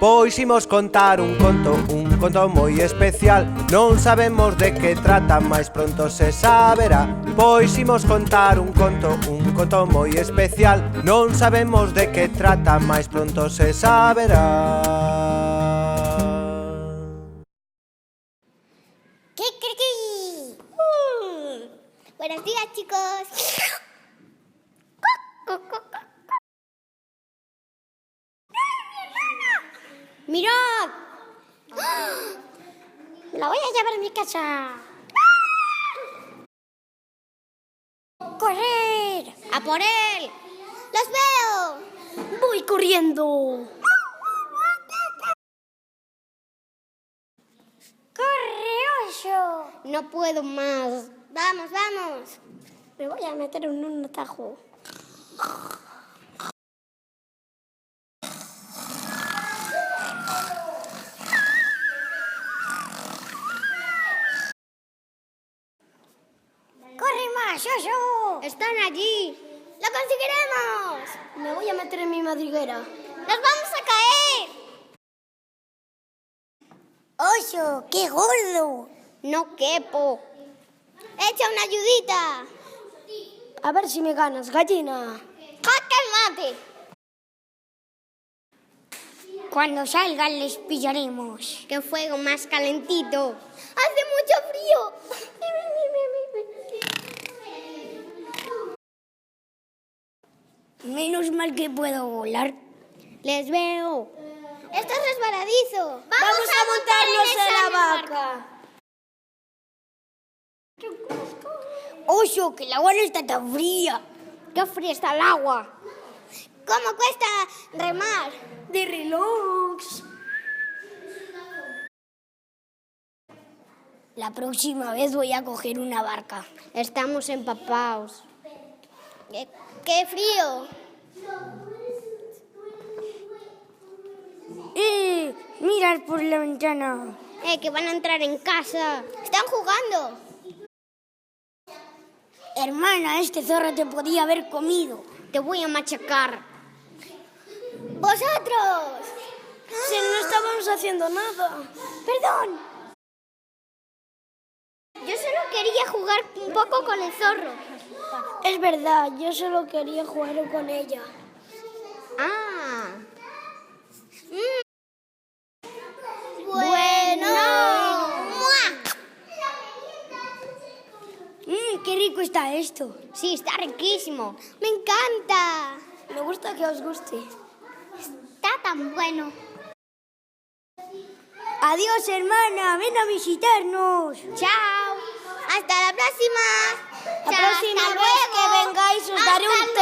pois imos contar un conto moi especial. Non sabemos de que trata, mais pronto se saberá. Pois imos contar un conto moi especial. Non sabemos de que trata, mais pronto se saberá. ¡Kikiriki! Buenos días, chicos. ¡Mirad! Me la voy a llevar a mi casa. ¡Correr! ¡A por él! ¡Los veo! ¡Voy corriendo! ¡Corre, oso! No puedo más. ¡Vamos, vamos! Me voy a meter en un atajo. ¡Corre más, oso! ¡Están allí! ¡Lo conseguiremos! Me voy a meter en mi madriguera. ¡Nos vamos a caer! ¡Oso, qué gordo! No quepo. ¡Echa una ayudita! A ver si me ganas, gallina. ¡Jaque mate! Cuando salgan les pillaremos. ¡Qué fuego más calentito! ¡Hace mucho frío! Menos mal que puedo volar. Les veo. ¡Esto es resbaladizo! ¡Vamos a montarnos en la vaca! ¡Oso, que el agua no está tan fría! ¡Qué fría está el agua! ¿Cómo cuesta remar? ¡De reloj! La próxima vez voy a coger una barca. Estamos empapados. ¡Qué frío! Mirad por la ventana. Que van a entrar en casa. ¡Están jugando! Hermana, este zorro te podía haber comido. Te voy a machacar. ¡Vosotros! Si no estábamos haciendo nada. ¡Perdón! Yo solo quería jugar un poco con el zorro. Es verdad, yo solo quería jugar con ella. Ah. Bueno. ¡Qué rico está esto! Sí, está riquísimo. ¡Me encanta! Me gusta que os guste. Está tan bueno. Adiós, hermana. Ven a visitarnos. ¡Chao! ¡Hasta la próxima! La próxima vez que vengáis os daré un té.